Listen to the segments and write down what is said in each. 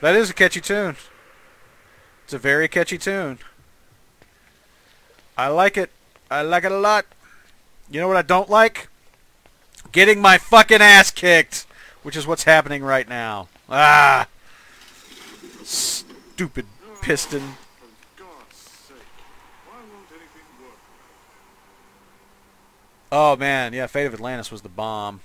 That is a catchy tune. It's a very catchy tune. I like it. I like it a lot. You know what I don't like? Getting my fucking ass kicked, which is what's happening right now. Ah! Stupid piston. Oh man, yeah, Fate of Atlantis was the bomb.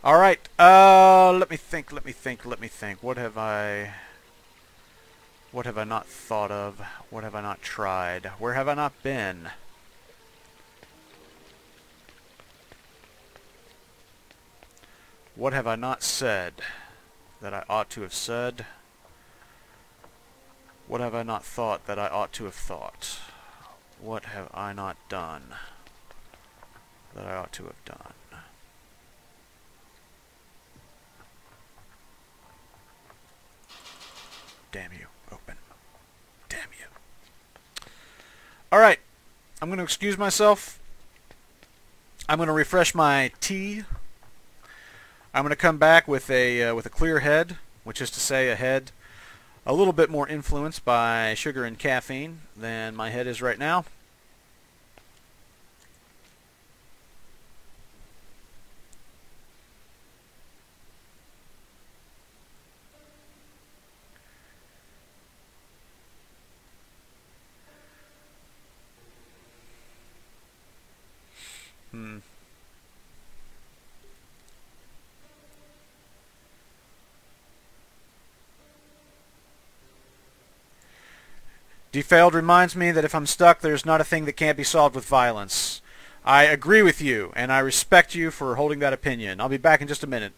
All right. Let me think. Let me think. Let me think. What have I not thought of? What have I not tried? Where have I not been? What have I not said that I ought to have said? What have I not thought that I ought to have thought? What have I not done that I ought to have done? Damn you, open. Damn you. Alright, I'm going to excuse myself. I'm going to refresh my tea. I'm going to come back with a clear head, which is to say a head a little bit more influenced by sugar and caffeine than my head is right now. Defiled reminds me that if I'm stuck, there's not a thing that can't be solved with violence. I agree with you, and I respect you for holding that opinion. I'll be back in just a minute.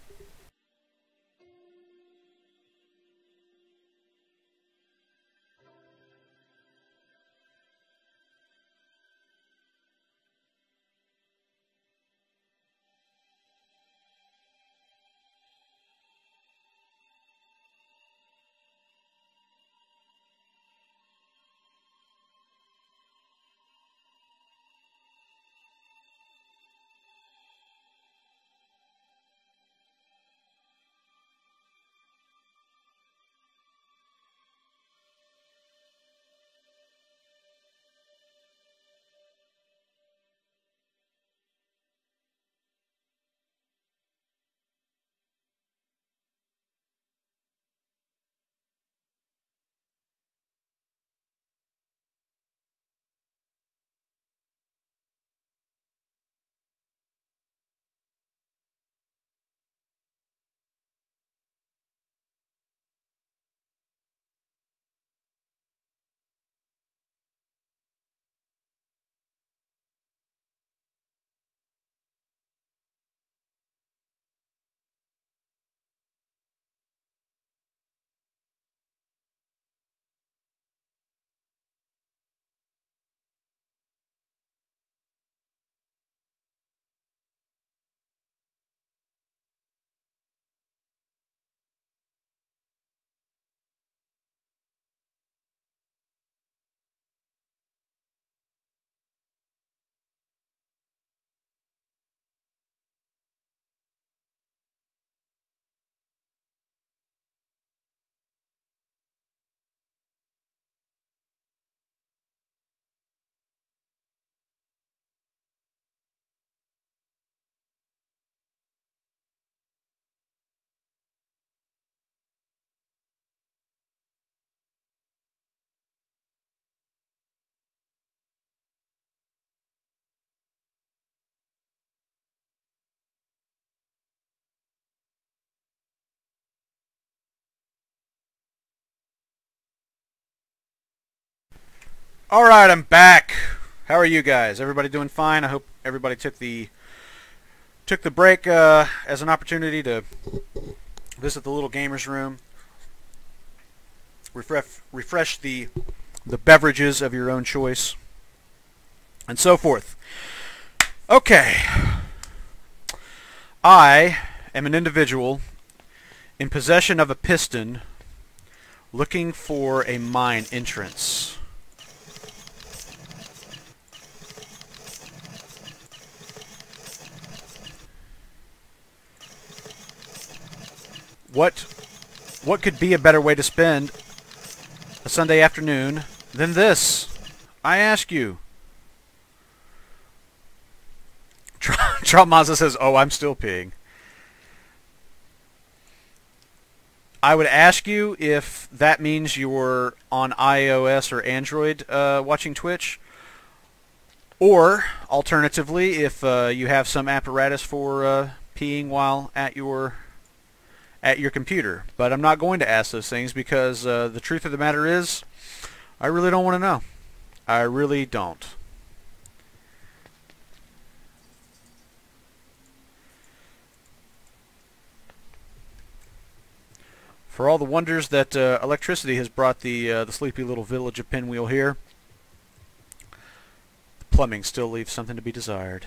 Alright, I'm back. How are you guys? Everybody doing fine? I hope everybody took the break as an opportunity to visit the little gamers room, refresh the beverages of your own choice, and so forth. Okay. I am an individual in possession of a piston looking for a mine entrance. What could be a better way to spend a Sunday afternoon than this? I ask you. Trump Mazda says, "Oh, I'm still peeing." I would ask you if that means you're on iOS or Android watching Twitch, or alternatively, if you have some apparatus for peeing while at your computer. But I'm not going to ask those things because the truth of the matter is, I really don't want to know. I really don't. For all the wonders that electricity has brought the sleepy little village of Pinwheel here, the plumbing still leaves something to be desired.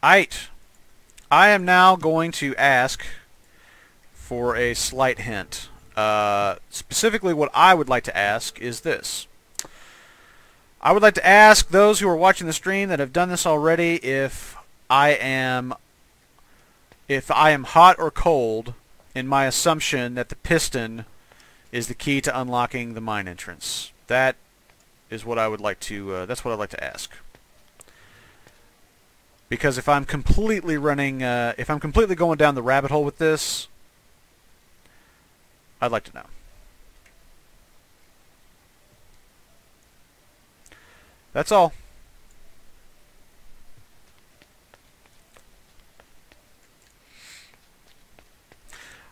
I am now going to ask for a slight hint. Specifically, what I would like to ask is this. I would like to ask those who are watching the stream that have done this already if I am hot or cold in my assumption that the piston is the key to unlocking the mine entrance. That is what I would like to. That's what I'd like to ask. Because if I'm completely if I'm completely going down the rabbit hole with this, I'd like to know. That's all.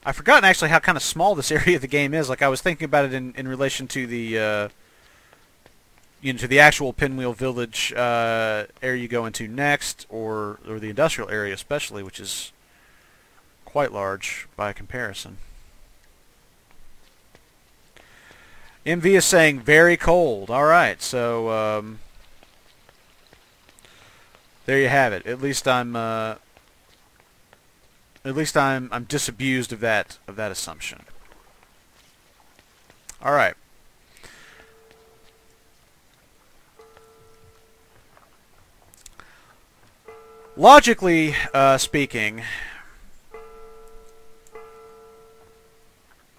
I've forgotten actually how kind of small this area of the game is. Like I was thinking about it in relation to the to the actual Pinwheel Village area you go into next, or the industrial area especially, which is quite large by comparison. MV is saying very cold. All right, so there you have it. At least I'm disabused of that assumption. All right. Logically speaking,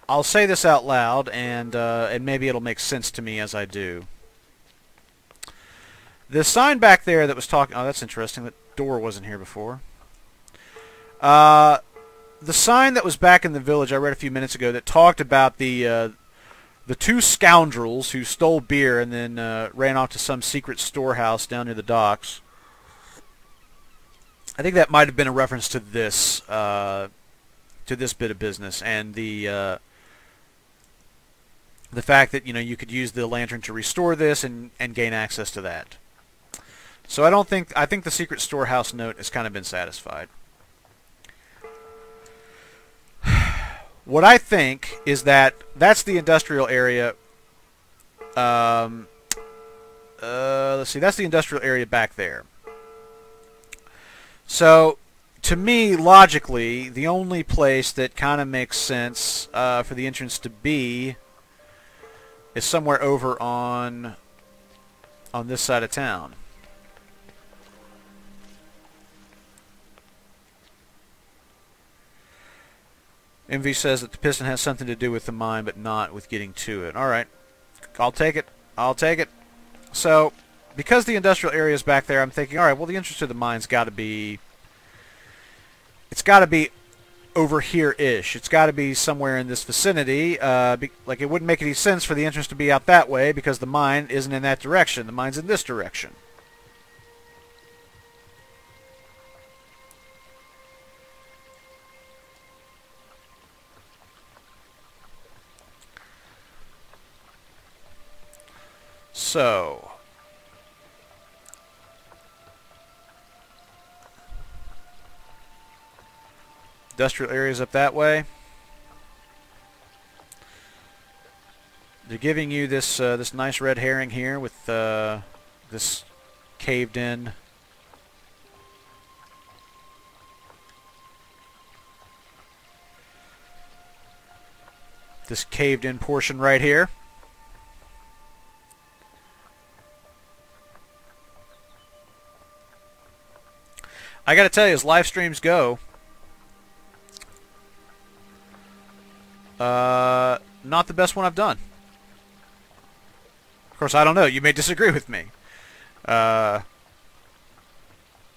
I'll say this out loud, and maybe it'll make sense to me as I do. The sign back there that was talking... Oh, that's interesting. That door wasn't here before. The sign that was back in the village I read a few minutes ago that talked about the two scoundrels who stole beer and then ran off to some secret storehouse down near the docks. I think that might have been a reference to this bit of business, and the fact that you could use the lantern to restore this and gain access to that. So I think the secret storehouse note has kind of been satisfied. What I think is that that's the industrial area. Let's see, that's the industrial area back there. So, to me, logically, the only place that kind of makes sense for the entrance to be is somewhere over on this side of town. MV says that the piston has something to do with the mine, but not with getting to it. All right, I'll take it. I'll take it. So, because the industrial area is back there, I'm thinking, all right, well, the entrance to the mine's got to be... It's got to be over here-ish. It's got to be somewhere in this vicinity. Like, it wouldn't make any sense for the entrance to be out that way because the mine isn't in that direction. The mine's in this direction. So, industrial areas up that way. They're giving you this this nice red herring here with this caved in portion right here. I got to tell you, as live streams go, not the best one I've done. Of course, I don't know. You may disagree with me.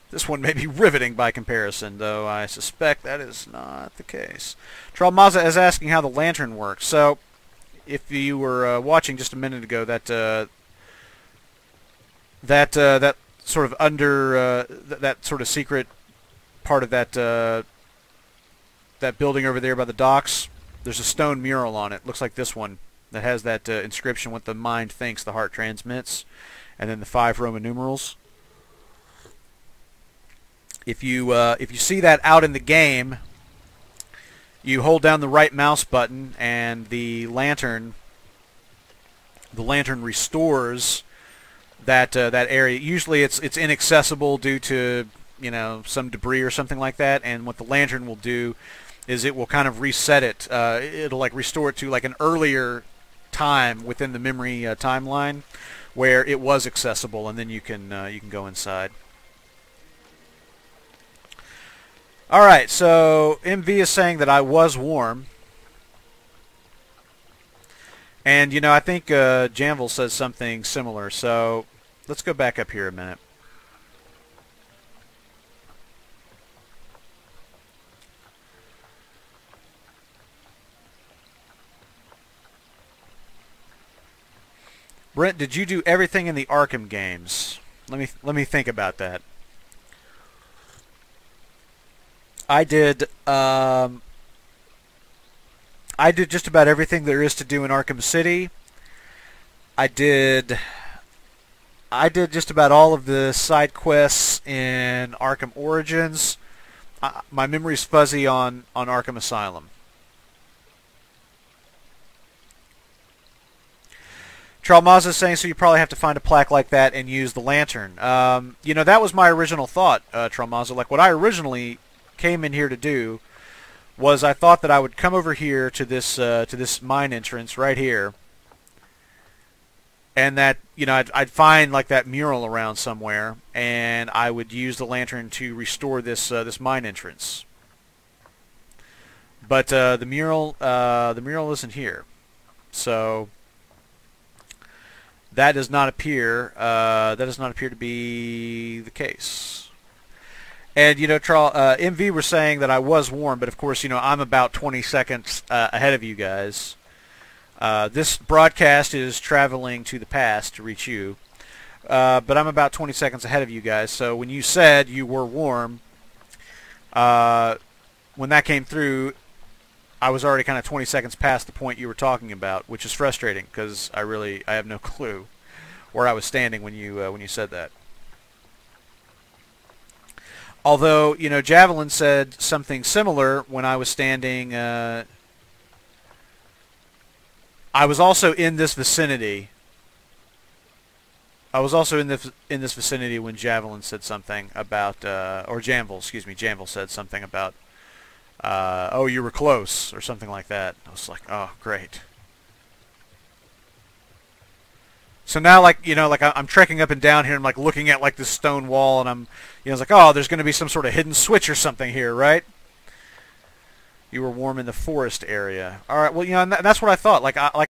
This one may be riveting by comparison, though I suspect that is not the case. Tralmaza is asking how the lantern works. So, if you were watching just a minute ago, that sort of under that sort of secret part of that that building over there by the docks, there's a stone mural on it. Looks like this one that has that inscription, "What the mind thinks, the heart transmits," and then the 5 Roman numerals. If you see that out in the game, you hold down the right mouse button, and the lantern restores that area. Usually it's inaccessible due to, you know, some debris or something like that, and what the lantern will do is it will kind of reset it. It'll like restore it to like an earlier time within the memory timeline where it was accessible, and then you can go inside. All right, so MV is saying that I was warm. And, you know, I think Janville says something similar, so let's go back up here a minute. Brent, did you do everything in the Arkham games? Let me think about that. I did just about everything there is to do in Arkham City. I did just about all of the side quests in Arkham Origins. My memory's fuzzy on Arkham Asylum. Tralmaza is saying, so you probably have to find a plaque like that and use the lantern. You know, that was my original thought, Tralmaza. Like, what I originally came in here to do was I thought that I would come over here to this mine entrance right here, and that, you know, I'd find like that mural around somewhere, and I would use the lantern to restore this this mine entrance. But the mural isn't here, so that does not appear to be the case. And, you know, MV were saying that I was warm, but of course, you know, I'm about 20 seconds ahead of you guys. This broadcast is traveling to the past to reach you, but I'm about 20 seconds ahead of you guys. So when you said you were warm, when that came through, I was already kind of 20 seconds past the point you were talking about, which is frustrating because I have no clue where I was standing when you said that. Although, you know, Javelin said something similar when I was standing. I was also in this vicinity. I was also in this vicinity when Javelin said something about, or Janville, excuse me, Janville said something about, oh, you were close, or something like that. I was like, oh, great. So now, like, you know, like I'm trekking up and down here, and I'm like looking at like this stone wall, and I'm, you know, it's like, oh, there's going to be some sort of hidden switch or something here, right? You were warm in the forest area. All right, well, you know, and that's what I thought. Like,